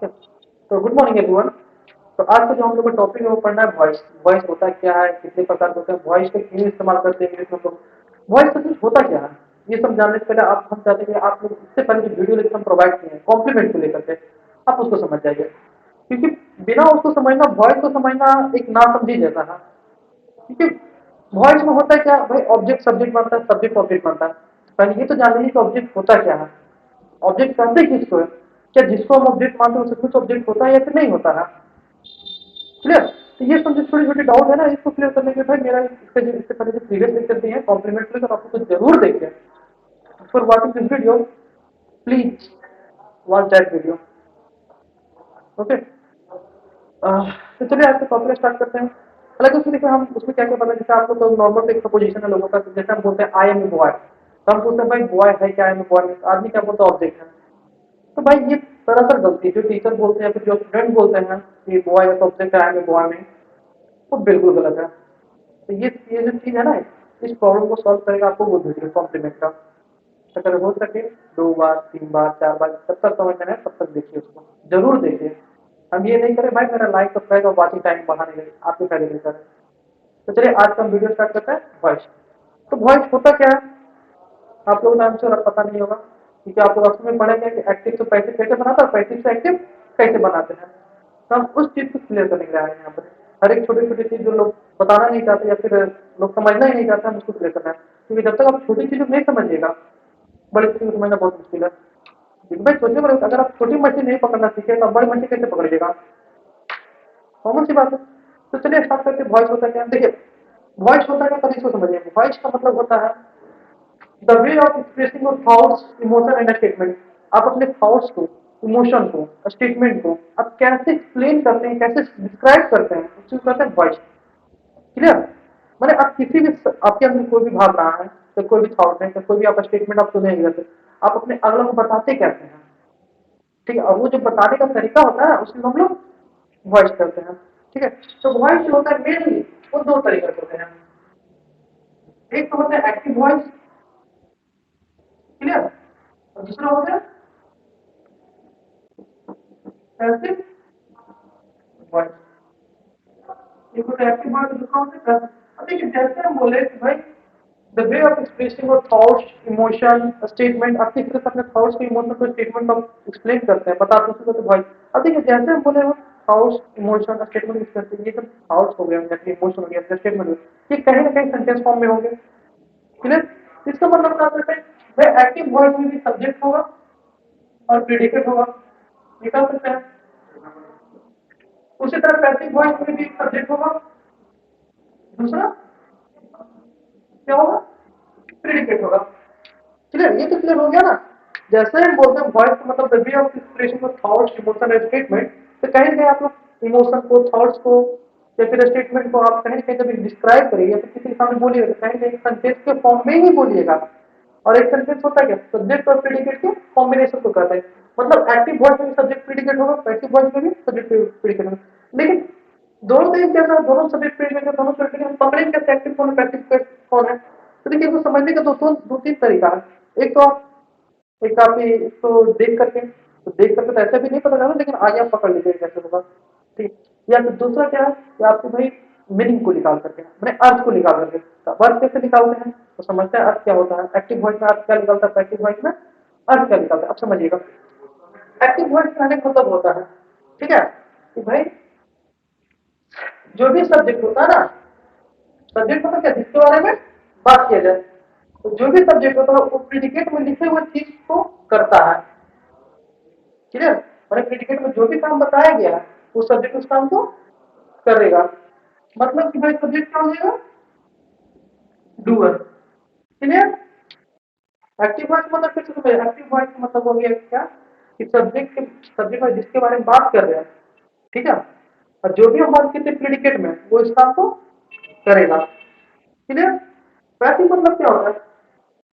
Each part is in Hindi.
तो गुड मॉर्निंग एवरीवन। तो आज का जो हम लोग का टॉपिक है वो पढ़ना है वॉइस। वॉइस होता क्या है, कितने प्रकार के होते हैं, वॉइस को क्यों इस्तेमाल करते हैं इंग्लिश में, तो वॉइस का कुछ होता क्या है ये सब जानने से पहले आप हम चाहते हैं कि आप लोग इससे पहले जो वीडियो लेक्चर हम प्रोवाइड किए हैं कॉम्प्लीमेंट को लेकर के आप उसको समझ जाइए, क्योंकि बिना उसको समझना, वॉइस को समझना एक नासमझी जैसा है। क्योंकि वॉइस में होता है क्या भाई, ऑब्जेक्ट सब्जेक्ट बनता है, सब्जेक्ट ऑब्जेक्ट बनता है। पहले ये तो जान लीजिए कि ऑब्जेक्ट होता क्या है, ऑब्जेक्ट कहते किसको है, क्या जिसको हम ऑब्जेक्ट मानते हैं उसे कुछ ऑब्जेक्ट होता है या फिर नहीं होता है। क्लियर। तो ये सब जो छोटे छोटे डाउट है ना, इसको क्लियर करने के भाई मेरा इससे पहले जो प्रीवियस लेक्चर दिए हैं कॉम्प्लीमेंट्री, तो आपको तो जरूर देखें। For watching this video please watch that video. Okay. तो चलिए आज का टॉपिक स्टार्ट करते हैं। हालांकि उसमें देखिए हम उसमें क्या क्या पता है, जैसे आपको तो नॉर्मल एक सपोजिशन है लोगों का, जैसे हम बोलते हैं आई एम ए बॉय, तो हम पूछते हैं भाई बॉय है क्या, आई एम ए बॉय, आदमी क्या बोलता है ऑब्जेक्ट है। तो भाई ये दरअसल गलती जो टीचर बोलते हैं या फिर जो स्टूडेंट बोलते हैं कि बॉय है तो ऑब्जेक्ट है, आई एम ए बॉय में, वो बिल्कुल गलत है। तो ये जो चीज है ना, इस प्रॉब्लम को सॉल्व करेगा आपको वो वीडियो कॉम्प्लीमेंट का। अगर हो सके 2 बार 3 बार 4 बार तब तक समझ में आए तब तक देखिए, उसको जरूर देखिए। हम ये नहीं करें भाई मेरा लाइक सब्सक्राइब और वॉचिंग टाइम बढ़ाने के लिए, आपके फायदे के लिए करें। तो चलिए आज का हम वीडियो स्टार्ट करते हैं वॉइस। तो वॉइस होता क्या है, आप लोगों को नाम से और पता नहीं होगा, क्योंकि आप लोग अक्सर में पढ़ेंगे कि एक्टिव से पैसिव कैसे बनाता है, पैसिव से एक्टिव कैसे बनाते हैं। तो हम उस चीज को क्लियर करने के लिए आए हैं यहाँ पर। हर एक छोटी छोटी चीज जो लोग बताना नहीं चाहते या फिर लोग समझना ही नहीं चाहते, हम उसको क्लियर करना है। क्योंकि जब तक आप छोटी चीजों को नहीं समझिएगा, बड़ी चीज को समझना बहुत मुश्किल है। क्योंकि भाई सोचिए बड़े, अगर आप छोटी मछली नहीं पकड़ना सीखे तो आप बड़ी मछली कैसे पकड़िएगा, कॉमन सी बात है। तो चलिए स्टार्ट करके वॉइस होता क्या, देखिए वॉइस होता क्या, कभी इसको समझिए। वॉइस का मतलब होता है the way of expressing your thoughts, emotion and statement. आप अपने थॉट्स को, इमोशन को, स्टेटमेंट को आप कैसे एक्सप्लेन करते हैं, कैसे डिस्क्राइब करते हैं, उसको कहते हैं वॉइस। क्लियर। मैंने आप किसी भी, आपके अंदर कोई भी भावना है, तो कोई भी थॉट है, तो कोई भी आप स्टेटमेंट आप सुनेंगे, आप अपने अगले को बताते कैसे हैं, ठीक है। और वो जो बताने का तरीका होता है उसमें हम लोग वॉइस करते हैं, ठीक है। तो वॉइस जो होता है मेनली वो दो तरीके से होते हैं। एक तो होता है एक्टिव वॉइस, क्लियर, और दूसरा होता है पैसिव वॉइस। एक होता है एक्टिव वॉइस, दूसरा होता है पैसिव। अब देखिए जैसे हम बोले कि भाई the way of expressing your thoughts, emotion, statement, आप किस तरह से अपने थॉट्स को, इमोशन को, स्टेटमेंट को एक्सप्लेन करते हैं, बताते हैं, उसको वॉइस। अब देखिए जैसे हम बोले वो थॉट्स, इमोशन, स्टेटमेंट यूज करते हैं, ये सब थॉट्स हो गए जैसे इमोशन हो गया, स्टेटमेंट हो गया, ये कहीं ना कहीं सेंटेंस फॉर्म में होंगे। क्लियर। इसका मतलब क्या करते हैं भाई, एक्टिव वॉइस में भी सब्जेक्ट होगा और प्रेडिकेट होगा, निकाल सकते हैं। उसी तरह पैसिव वॉइस में भी सब्जेक्ट होगा, दूसरा क्या होगा, प्रेडिकेट होगा। क्लियर, ये तो क्लियर हो गया ना। जैसे हम बोलते हैं वॉइस का मतलब the way of expression of thoughts, emotion and statement, तो कहीं ना कहीं आप लोग इमोशन को, थॉट्स को या फिर स्टेटमेंट को आप कहीं ना कहीं जब डिस्क्राइब करिए या फिर किसी के सामने बोलिएगा, तो कहीं ना कहीं सेंटेंस के फॉर्म में ही बोलिएगा। और एक सेंटेंस होता है क्या, सब्जेक्ट और प्रेडिकेट के कॉम्बिनेशन को कहते हैं। मतलब एक्टिव वॉइस में भी सब्जेक्ट प्रेडिकेट होगा, पैसिव वॉइस में भी सब्जेक्ट प्रेडिकेट होगा। लेकिन दोनों का क्या था, दोनों सब्जेक्ट प्रेडिकेट है, दोनों सब्जेक्ट हम पकड़े कैसे, एक्टिव कौन है, पैसिव कौन है। तो देखिए इसको समझने का दो तीन तरीका है। एक तो आप, एक आप इसको देख करके, तो देख करके तो ऐसे भी नहीं पता चला, लेकिन आगे आप पकड़ लीजिए कैसे होगा, ठीक। या फिर दूसरा क्या है कि आपको भाई मीनिंग को निकाल करके, मैंने अर्थ को निकाल करके, अर्थ कैसे निकालते हैं तो समझते हैं अर्थ क्या होता है। एक्टिव वॉइस में अर्थ क्या निकलता है, पैसिव वॉइस में अर्थ क्या निकलता है, अब समझिएगा। एक्टिव वॉइस का अनेक मतलब होता है, ठीक है, कि भाई जो भी सब्जेक्ट होता है ना, सब्जेक्ट मतलब क्या, जिसके बारे में बात किया जाए, तो जो भी सब्जेक्ट होता है वो प्रिडिकेट में लिखे हुए चीज को करता है। क्लियर। मैंने प्रिडिकेट में जो भी काम बताया गया है वो सब्जेक्ट उस काम को करेगा। मतलब कि भाई सब्जेक्ट क्या हो जाएगा, डूअर। क्लियर। एक्टिव वॉइस मतलब फिर से समझ, एक्टिव वॉइस का मतलब हो गया क्या, कि सब्जेक्ट में जिसके बारे में बात कर रहे हैं, ठीक है, और जो भी हम बात करते हैं प्रिडिकेट में वो इस काम को करेगा। क्लियर। पैसिव मतलब क्या होता है,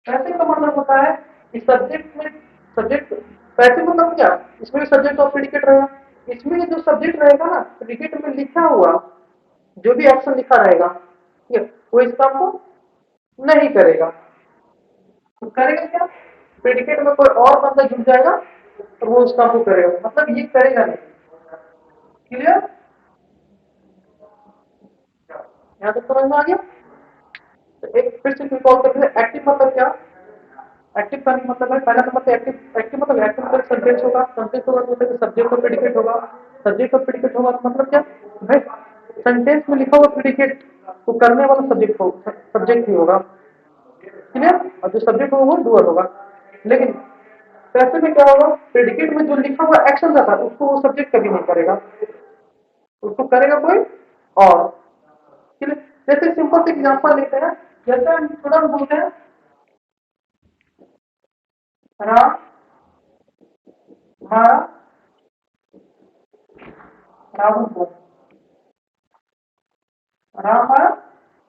पैसिव का मतलब होता है कि सब्जेक्ट में, सब्जेक्ट, पैसिव मतलब क्या, इसमें भी सब्जेक्ट और प्रेडिकेट रहेगा। इसमें जो सब्जेक्ट रहेगा ना, प्रेडिकेट में लिखा हुआ जो भी एक्शन लिखा रहेगा, ठीक है, वो इस काम को नहीं करेगा। तो करेगा क्या, प्रेडिकेट में कोई और बंदा जुड़ जाएगा तो वो उस काम को करेगा, मतलब ये करेगा नहीं। क्लियर? यहाँ तक समझ में आ गया? तो एक फिर से रिकॉल करते हैं, एक्टिव मतलब क्या? एक्टिव का मतलब है, पहला नंबर पे एक्टिव, एक्टिव मतलब एक्टिव मतलब सब्जेक्ट होगा, सब्जेक्ट होगा तो सब्जेक्ट और प्रेडिकेट होगा, सब्जेक्ट और प्रेडिकेट होगा तो मतलब क्या भाई, सेंटेंस में लिखा हुआ प्रेडिकेट को करने वाला सब्जेक्ट हो, सब्जेक्ट ही होगा। क्लियर? और जो सब्जेक्ट होगा वो डूअर होगा। लेकिन पैसे में क्या होगा, प्रेडिकेट में जो लिखा हुआ एक्शन रहता है उसको वो सब्जेक्ट कभी नहीं करेगा, उसको करेगा कोई और। क्लियर? जैसे सिंपल से एग्जांपल लेते हैं, जैसे हम स्टूडेंट बोलते हैं राम हमारा रावण को, राम हमारा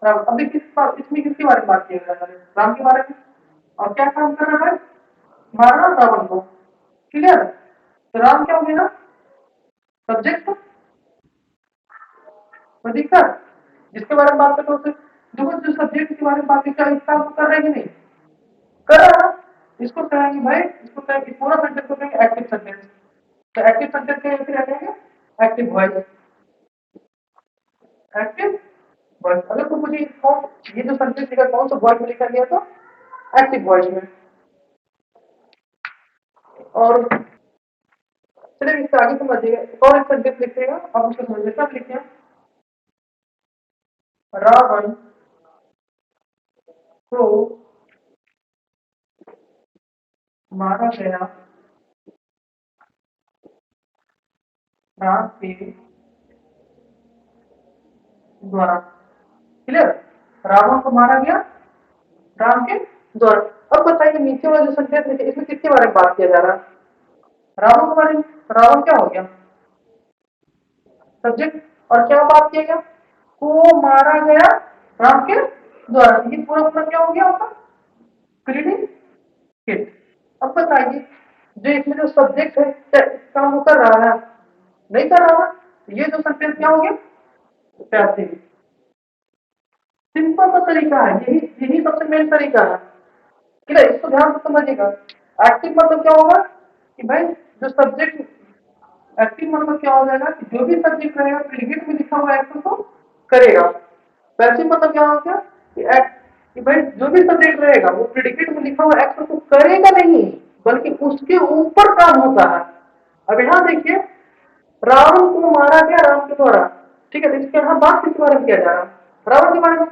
राम, अभी इसमें किसके बारे में बात किया जा रहा है, राम के बारे में। और क्या काम कर रहा है, मारना रावण को। क्लियर? तो राम क्या हो गया, सब्जेक्ट। तो दिक्कत जिसके बारे में बात करते हैं उसे, देखो जो सब्जेक्ट के बारे में बात करते हैं इसका कर रहे हैं कि नहीं, कर रहा है। इसको कहेंगे भाई, इसको कहेंगे पूरा सेंटेंस को कहेंगे एक्टिव सेंटेंस। तो एक्टिव सेंटेंस के फिर रहेंगे एक्टिव वॉइस, एक्टिव वॉइस। अगर तो मुझे ये जो सेंटेंस लिखा कौन सा वॉइस में लिखा गया था, एक्टिव वॉइस में। और चलिए इससे आगे समझिएगा, एक और एक सेंटेंस लिखिएगा, आप उसको समझिए। सब लिखिए, रावण को मारा गया राम के द्वारा। क्लियर? रावण को मारा गया राम के द्वारा। अब बताइए नीचे वाला जो सेंटेंस है इसमें किसके बारे में बात किया जा रहा है, रावण के बारे में। रावण क्या हो गया, सब्जेक्ट। और क्या बात किया गया, को मारा गया राम के द्वारा, ये पूरा पूरा क्या हो गया आपका, प्रीडिकेट। अब बताइए जो इसमें जो सब्जेक्ट है क्या इस काम को कर रहा है, नहीं कर रहा है, ये जो सेंटेंस क्या हो गया, पैसिव। सिंपल सा तरीका है, यही यही सबसे मेन तरीका है। ठीक है, इसको ध्यान से समझिएगा। एक्टिव मतलब क्या होगा कि भाई जो सब्जेक्ट, एक्टिव मतलब क्या हो जाएगा कि जो भी सब्जेक्ट रहेगा प्रीडिकेट में लिखा हुआ एक्शन को करेगा। पैसिव मतलब क्या हो गया कि भाई जो भी सब्जेक्ट रहेगा वो प्रीडिकेट में लिखा हुआ एक्शन को करेगा नहीं, बल्कि उसके ऊपर काम होता है। अब यहाँ देखिए, रावण को मारा गया राम के द्वारा। ठीक है, इसके यहाँ बात किस बारे में किया जा रहा है, रावण के बारे में।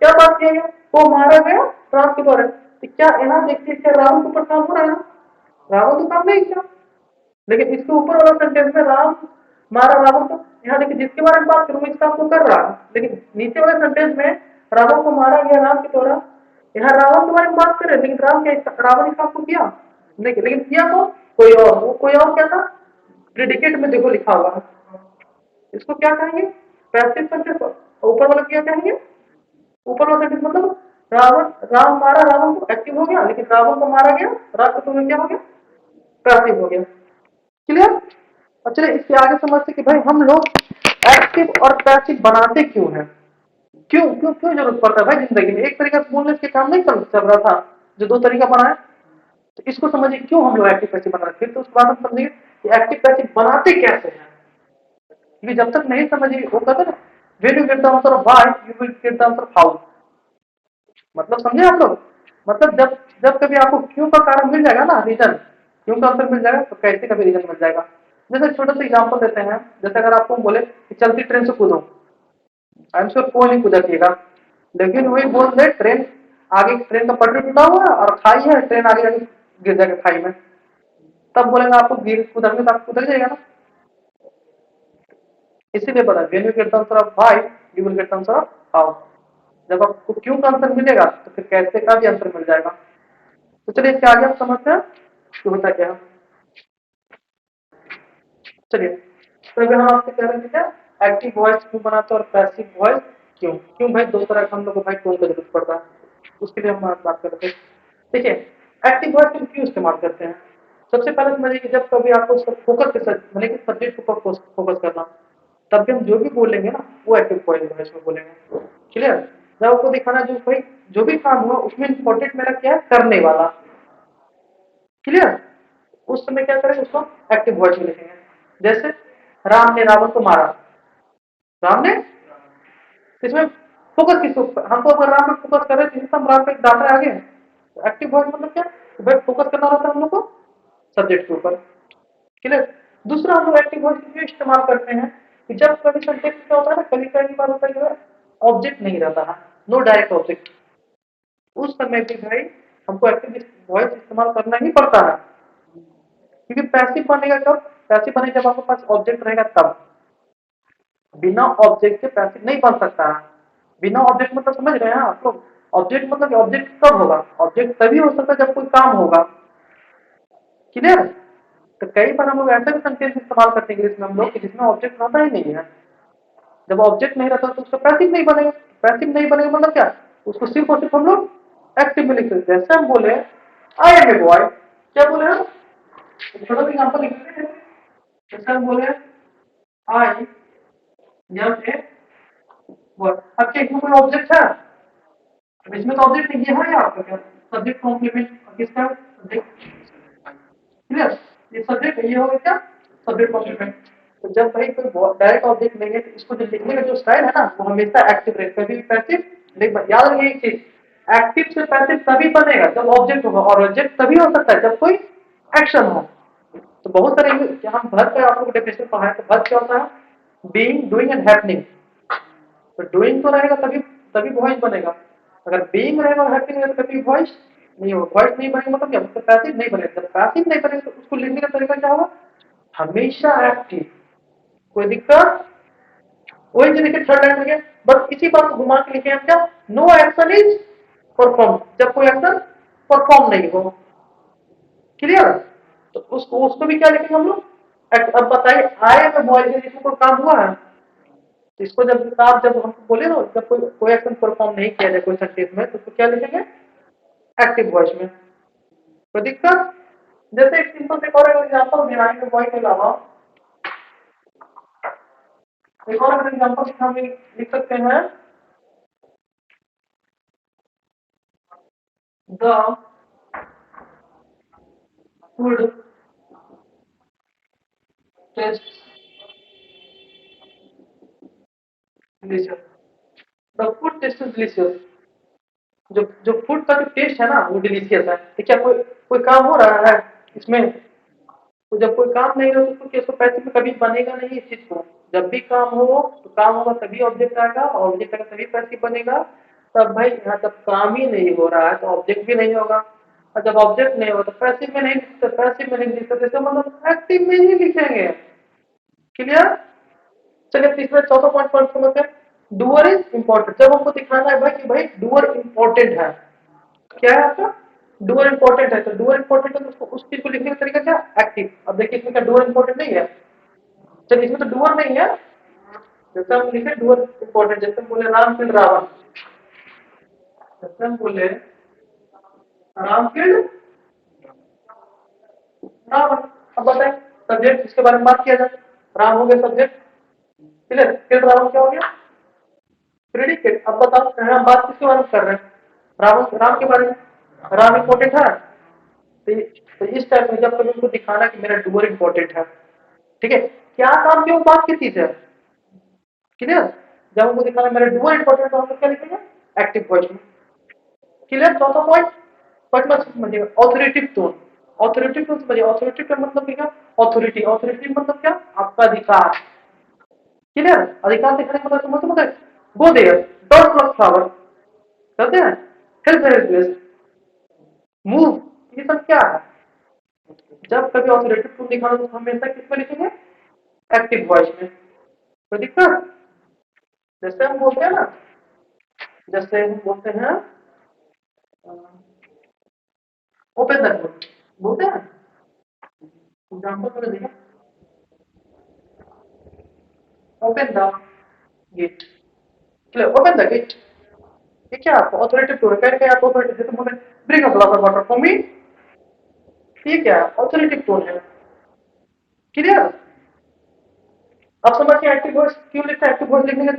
क्या बात किया गया, वो मारा गया राम के द्वारा। तो क्या यहाँ देखिए, क्या रावण के ऊपर काम हो रहा है, रावण तो काम नहीं किया। लेकिन इसके ऊपर वाला सेंटेंस में राम मारा रावण को, यहाँ देखिए जिसके बारे में बात करूँ इस काम को कर रहा है, लेकिन नीचे वाले सेंटेंस में रावण को मारा गया राम के द्वारा, यहाँ रावण के बारे में बात कर रहे हैं, लेकिन राम क्या रावण इस काम को किया नहीं, लेकिन किया तो कोई और, वो कोई और क्या था, प्रेडिकेट में देखो लिखा हुआ है। इसको क्या कहेंगे, पैसिव सेंटेंस। ऊपर वाला क्या कहेंगे, ऊपर वाला सेंटेंस मतलब रावण, राम मारा रावण को एक्टिव हो गया, लेकिन रावण को मारा गया राम को, तुम्हें क्या हो गया, पैसिव हो गया। क्लियर? अब चलिए इसके आगे समझते कि भाई हम लोग एक्टिव और पैसिव बनाते क्यों हैं, क्यों क्यों क्यों जरूरत पड़ता है भाई जिंदगी में। एक तरीका से बोलने से काम नहीं चल रहा था, जो दो तरीका बनाया। तो इसको समझिए क्यों हम लोग एक्टिव पैसिव बना रहे, फिर तो उसके बाद हम समझिए कि एक्टिव पैसिव बनाते कैसे हैं। क्योंकि जब तक नहीं समझिए, वो कहते ना, when you get the answer of why you will get the answer of how। मतलब समझे आप लोग, मतलब जब जब कभी आपको क्यों का कारण मिल जाएगा ना, रीजन, क्यों का आंसर मिल जाएगा, तो कैसे का भी रीजन मिल जाएगा। जैसे छोटे से एग्जांपल देते हैं, जैसे अगर आपको बोले कि चलती ट्रेन से कूदो, आई एम श्योर कोई नहीं कूदेगा, लेकिन वही बोल दे ट्रेन आगे, ट्रेन का पटरी टूटा हुआ है और खाई है, ट्रेन आगे आगे गिर जाएगा खाई में, तब बोलेंगे आपको गिर कूदेंगे तो आप कूद जाएगा ना। इसीलिए पता है, when you get the answer of why you will get the answer of how। जब आपको क्यों का आंसर मिलेगा तो फिर कैसे का भी आंसर मिल जाएगा। तो चलिए इसके आगे आप समझते हैं कि होता क्या है। चलिए, तो अभी हम आपसे कह रहे थे क्या, एक्टिव वॉइस क्यों बनाते हैं और पैसिव वॉइस क्यों, क्यों भाई दो तरह का हम लोग को भाई टोन का जरूरत पड़ता है, उसके लिए हम बात कर रहे थे। देखिए, एक्टिव वॉइस हम क्यों इस्तेमाल करते हैं। सबसे पहले समझिए कि जब कभी आपको फोकस के साथ, मतलब कि सब्जेक्ट पर फोकस करना, तब भी हम जो भी बोलेंगे ना वो एक्टिव वॉइस में बोलेंगे। क्लियर? जब आपको दिखाना जो भाई जो भी काम हुआ उसमें इंपॉर्टेंट मेरा क्या है, करने वाला। क्लियर? उस समय क्या करेंगे, उसको एक्टिव वॉइस में लिखेंगे। जैसे राम ने रावण को मारा, राम ने, इसमें फोकस किसको, हमको अगर राम पे फोकस करें तो हम राम पे डाल रहे आगे। एक्टिव वॉइस मतलब क्या, भाई फोकस करना रहता है हम लोग को सब्जेक्ट के ऊपर। क्लियर। दूसरा हम लोग एक्टिव वॉइस क्यों इस्तेमाल करते हैं कि जब कभी सब्जेक्ट क्या होता है ना, कभी कभी बार होता है जो है ऑब्जेक्ट नहीं रहता है, नो डायरेक्ट ऑब्जेक्ट, उस समय भी भाई हमको एक्टिव वॉइस इस्तेमाल करना ही पड़ता है। क्योंकि पैसिव बनेगा कब, पैसिव बनेगा जब आपके पास ऑब्जेक्ट रहेगा तब। बिना ऑब्जेक्ट के पैसिव नहीं बन सकता है। बिना ऑब्जेक्ट मतलब समझ रहे हैं आप लोग, ऑब्जेक्ट मतलब ऑब्जेक्ट कब होगा, ऑब्जेक्ट तभी हो सकता है जब कोई काम होगा। क्लियर। तो कई बार हम लोग ऐसे भी सेंटेंस इस्तेमाल करते हैं इंग्लिश में हम लोग कि जिसमें ऑब्जेक्ट रहता ही नहीं है। जब ऑब्जेक्ट नहीं रहता तो उसका पैसिव नहीं बनेगा। पैसिव नहीं बनेगा मतलब क्या, उसको सिर्फ और सिर्फ हम लोग एक्टिव में लिख सकते हैं। जैसे हम बोले आई एम ए बॉय, क्या बोले हम, छोटा सा एग्जांपल लिख लेते हैं। जैसे हम बोले आई एम ए बॉय, अब क्या इसमें कोई ऑब्जेक्ट है, अब इसमें तो ऑब्जेक्ट नहीं है आपका, क्या सब्जेक्ट कॉम्प्लीमेंट किसका, सब्जेक्ट। क्लियर। ये सब्जेक्ट ये हो गया क्या, सब्जेक्ट कॉम्प्लीमेंट। तो जब भाई कोई डायरेक्ट ऑब्जेक्ट नहीं है तो इसको जो लिखने का जो स्टाइल है ना वो हमेशा एक्टिव रहेगा, कभी भी पैसिव नहीं याद रखिए एक चीज, एक्टिव से पैसिव तभी बनेगा जब ऑब्जेक्ट होगा, और ऑब्जेक्ट तभी हो सकता है जब कोई एक्शन हो। तो बहुत सारे हम वर्ब का आप लोग डेफिनेशन पढ़ा है, तो वर्ब क्या होता है, बीइंग, डूइंग एंड हैपनिंग। तो डूइंग तो रहेगा तभी तभी वॉइस बनेगा, अगर बीइंग रहेगा और हैपनिंग रहेगा तो कभी वॉइस नहीं होगा। वॉइस नहीं बनेगा मतलब क्या, उसका पैसिव नहीं बनेगा। जब पैसिव नहीं बनेगा तो उसको लिखने का तरीका क्या होगा, हमेशा एक्टिव। कोई दिक्कत, वही चीज लिखे थर्ड लाइन में, बस इसी बात को घुमा के लिखे हम क्या, नो एक्शन इज परफॉर्म, जब कोई एक्शन परफॉर्म नहीं हो। क्लियर। तो उसको उसको भी क्या लिखेंगे हम लोग, अब बताइए आए में बॉय के जिसमें कोई काम हुआ है, तो इसको जब आप जब हम बोले ना जब कोई एक्शन परफॉर्म नहीं किया जाए कोई सेंटेंस में तो उसको क्या लिखेंगे, एक्टिव वॉइस में। कोई दिक्कत। जैसे एक सिंपल से और एग्जांपल दिया है बॉय के अलावा, एक और एग्जांपल हम लिख सकते हैं, the food taste delicious, the food taste is delicious. जो जो फूड का जो टेस्ट है ना वो डिलीशियस है। तो क्या कोई काम हो रहा है इसमें, तो जब कोई काम नहीं हो तो उसको कैसे पैसे में कभी बनेगा नहीं इस चीज को। जब भी काम हो तो काम होगा तभी ऑब्जेक्ट आएगा, ऑब्जेक्ट आएगा तभी पैसे बनेगा। तब भाई यहाँ जब काम ही नहीं हो रहा है तो ऑब्जेक्ट भी नहीं होगा, और जब ऑब्जेक्ट नहीं होगा तो पैसिव में नहीं लिखते, पैसिव में नहीं लिखते, जैसे मतलब एक्टिव में ही लिखेंगे। क्लियर। चलिए तीसरा चौथा पॉइंट पर समझते हैं, डूअर इज इंपॉर्टेंट। जब हमको दिखाना है भाई कि भाई डूअर इंपॉर्टेंट है, क्या है आपका, डूअर इंपॉर्टेंट है, तो डूअर इंपॉर्टेंट है तो उसको उस चीज को लिखने का तरीका क्या, एक्टिव। अब देखिए इसमें क्या डूअर इंपॉर्टेंट नहीं है, चलिए इसमें तो डूअर नहीं है, जैसे हम लिखे डूअर इंपॉर्टेंट, जैसे हम बोले राम फील्ड रावण, जैसे हम बोले राम फील्ड रावण। अब बताएं सब्जेक्ट इसके बारे में बात किया जाए, राम हो गया सब्जेक्ट, क्लियर, फील्ड रावण क्या हो गया, प्रेडिकेट। अब बताओ हम बात किसके बारे में कर रहे हैं, रावण राम के बारे में, राम इंपॉर्टेंट है। तो इस टाइप में जब कभी उनको दिखाना कि मेरा डूअर इंपॉर्टेंट है, ठीक है, क्या काम की वो बात की चीज है, क्लियर। जब हमको दिखाना मेरा डूअर इंपॉर्टेंट तो हम लोग क्या लिखेंगे, एक्टिव वॉइस में। क्लियर। चौथा पॉइंट पटना से समझिए, ऑथोरेटिव टोन। ऑथोरेटिव टोन समझिए, ऑथोरेटिव का मतलब क्या, ऑथोरिटी, ऑथोरिटी मतलब क्या, आपका अधिकार। क्लियर। अधिकार दिखाने का मतलब समझ, go there, don't pluck flower, कहते हैं हेल्प हेल्पलेस, मूव, ये सब क्या है। जब कभी ऑथोरेटिव टोन दिखाना तो हमेशा किस में लिखेंगे, एक्टिव वॉइस में। कोई दिक्कत। जैसे हम बोलते हैं ना, जैसे हम बोलते हैं ओपन द डोर, बोलते हैं एग्जांपल मैंने दिया, ओपन द गेट, चलो ओपन द गेट, ये क्या आपको ऑथोरेटिव टोन कहने का, आपको ऑथोरेटिव जैसे बोले bring a glass of water for me, ये क्या ऑथोरेटिव टोन है। क्लियर। अब समझिए एक्टिव वॉइस क्यों लिखता है, एक्टिव वॉइस लिखने का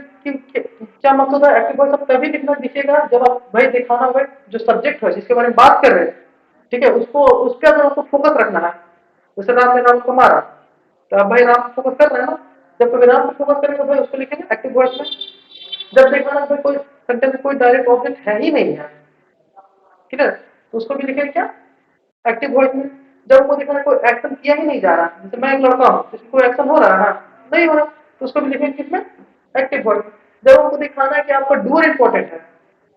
क्या मकसद है, एक्टिव वॉइस आप तभी लिखना दिखेगा जब आप भाई दिखाना होगा जो सब्जेक्ट है जिसके बारे में बात कर रहे हैं, ठीक है, उसको उस पर अगर आपको फोकस रखना है, जैसे राम ने राम को मारा, तो अब भाई राम फोकस कर रहे हैं ना, जब कभी राम पे फोकस करेंगे भाई उसको लिखेंगे एक्टिव वॉइस में। जब देखा ना भाई कोई सेंटेंस में कोई डायरेक्ट ऑब्जेक्ट है ही नहीं है, ठीक है, तो उसको भी लिखेंगे क्या, एक्टिव वॉइस में। जब वो दिखा कोई एक्शन किया ही नहीं जा रहा, जैसे मैं एक लड़का हूँ, जैसे कोई एक्शन हो रहा है नहीं हो रहा, तो उसको भी लिखेंगे किसमें, एक्टिव वॉइस। जब हमको दिखाना है कि आपका डूअर इंपॉर्टेंट है,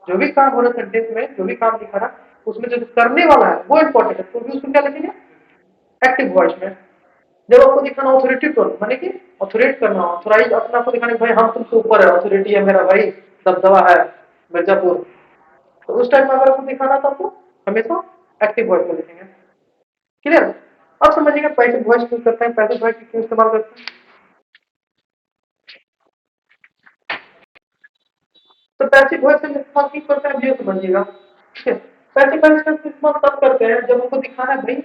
जो भी काम हो रहा है सेंटेंस में, जो भी काम दिखाना उसमें जो करने वाला है वो इंपॉर्टेंट है, तो भी उसको क्या लिखेंगे, एक्टिव वॉइस में। जब आपको दिखाना ऑथोरिटी टोन, माने कि ऑथोरेट करना, ऑथोराइज अपना आपको दिखाने भाई हम तुमसे ऊपर है, ऑथोरिटी है मेरा भाई, दबदबा है मिर्जापुर, तो उस टाइम में अगर आपको दिखाना तो आपको हमेशा एक्टिव वॉइस में लिखेंगे। क्लियर। अब समझिएगा पैसिव वॉइस क्यों करते हैं, पैसिव वॉइस क्यों इस्तेमाल करते हैं। तो पैसिव वॉइस का इस्तेमाल क्यों करते हैं ये समझिएगा, ठीक है। पैसिव वॉइस का इस्तेमाल तब करते हैं जब उनको दिखाना है भाई,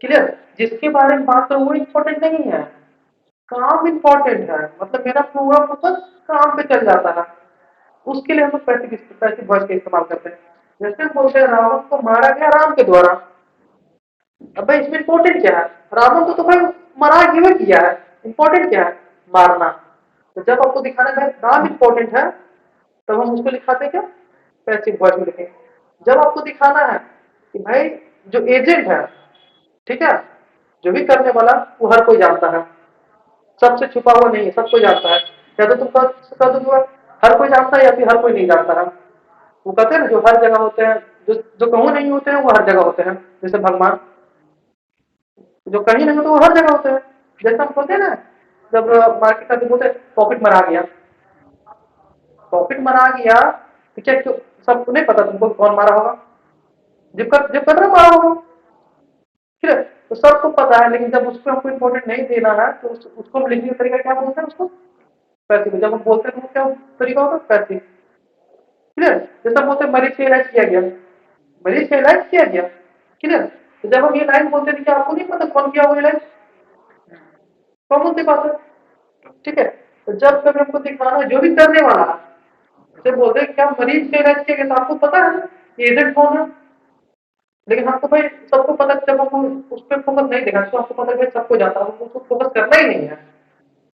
क्लियर, जिसके बारे में बात करो वो इम्पोर्टेंट नहीं है, काम इम्पोर्टेंट है, मतलब मेरा पूरा फोकस काम पे चल जाता है, उसके लिए हम लोग पैसिव वॉइस का इस्तेमाल करते हैं। जैसे हम बोलते हैं रावण को मारा गया राम के द्वारा, अब भाई इसमें इंपॉर्टेंट क्या है, रावण को तो भाई मरा गिव किया है, इंपॉर्टेंट क्या है, मारना। तो जब आपको दिखाना है नाम इंपॉर्टेंट है, तब हम उसको लिखाते हैं क्या, पैसिव वॉइस में लिखेंगे। जब आपको दिखाना है कि भाई जो एजेंट है, ठीक है, जो भी करने वाला वो हर कोई जानता है, सबसे छुपा हुआ नहीं है, सब कोई जानता है, या तो तुम कह दो हर कोई जानता है या फिर हर कोई नहीं जानता है। वो कहते हैं ना जो हर जगह होते हैं, जो जो कहूँ नहीं होते हैं वो हर जगह होते हैं, जैसे भगवान जो कहीं नहीं होते वो हर जगह होते हैं। जैसे हम बोलते हैं ना, जब मार्केट का बोलते हैं पॉकेट मरा गया, पॉकेट मरा गया, ठीक है, क्यों सबको नहीं पता तुमको कौन मारा होगा, जिप कतरा मारा होगा, ठीक है, तो सबको पता है, लेकिन जब उसको हमको इम्पोर्टेंट नहीं देना है तो उसको हम लिखने का तरीका क्या बोलते हैं, उसको पैसिव। जब हम बोलते हैं तो क्या तरीका होता है, पैसिव, क्लियर। जैसे हम बोलते हैं मरीज का इलाज किया गया, मरीज का इलाज किया गया, क्लियर। तो जब हम ये लाइन बोलते हैं कि आपको नहीं पता कौन किया वो इलाज, कॉमन सी बात है, ठीक है। तो जब कभी हमको दिखाना जो भी करने वाला है, जैसे बोलते हैं क्या मरीज का इलाज किया गया, तो आपको पता है कि एजेंट कौन है, लेकिन हमको भाई सबको पता, जब हमको उस पर फोकस नहीं देगा तो आपको पता है सबको जाता है, उसको फोकस करना ही नहीं है,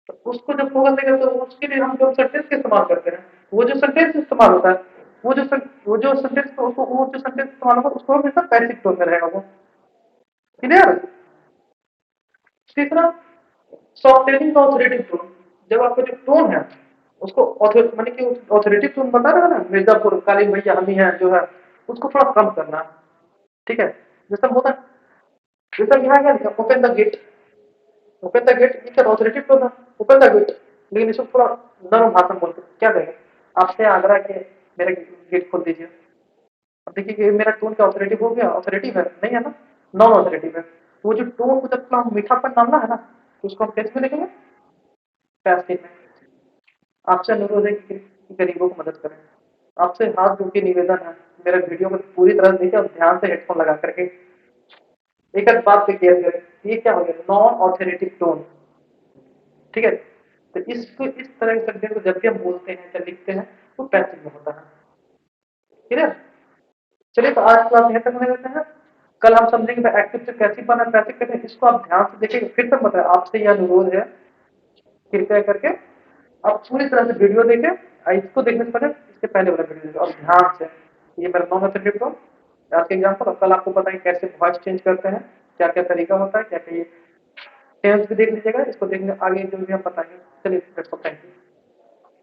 तो उसको जब फोकस देगा तो उसके लिए हम जो सेंटेंस का इस्तेमाल करते हैं, वो जो सेंटेंस इस्तेमाल होता है, वो जो सेंटेंस वो जो सेंटेंस इस्तेमाल होगा उसको हमेशा पैसिव टोन में रहेगा वो, क्लियर। तीसरा, सॉफ्टनिंग का ऑथोरेटिव टोन। जब आपका जो टोन है उसको माने कि ऑथोरेटिव टोन बता रहा ना, मिर्जापुर काली मैया हम ही हैं जो है, उसको थोड़ा कम करना, ठीक है। जैसे होता है, जैसे यहाँ क्या लिखा, open the gate, open the gate, इसका ऑथोरेटिव टोन है ओपन द गेट, लेकिन इसको थोड़ा नरम भाषा में बोलते हैं, क्या कहेंगे, आपसे आग्रह के मेरे गेट खोल दीजिए। अब देखिए कि मेरा टोन क्या ऑथोरेटिव हो गया, ऑथोरेटिव है नहीं है ना, नॉन ऑथोरेटिव है। तो वो जो टोन को जब थोड़ा मीठापन डालना है ना, तो उसको हम कैसे में लिखेंगे, पैसिव में। आपसे अनुरोध है कि गरीबों को मदद करें, आपसे हाथ जोड़ के निवेदन है, मेरा वीडियो को पूरी तरह देखिए और ध्यान से हेडफोन लगा करके एक आध बात पे केयर करें। ये क्या हो गया, नॉन ऑथोरेटिव टोन, ठीक है। तो इसको इस तरह के सेंटेंस को जब भी हम बोलते हैं या लिखते हैं तो पैसिव में होता है, क्लियर। चलिए तो आज क्लास यहाँ तक देते हैं, कल हम समझेंगे एक्टिव से कैसे बना, पैसिव कैसे, इसको आप ध्यान से देखिए, फिर से बताए आपसे यह अनुरोध है, कृपया करके आप पूरी तरह से वीडियो देखें, इसको देखने से पहले इसके पहले वाला वीडियो देखें और ध्यान से। ये मेरा नॉन ऑथेंटिक टोन आज के एग्जाम्पल, और कल आपको पता है कैसे वॉइस चेंज करते हैं, क्या क्या तरीका होता है, क्या क्या ये टेंस भी देख लीजिएगा, इसको देखने आगे जो भी हम बताएंगे। चलिए, थैंक यू।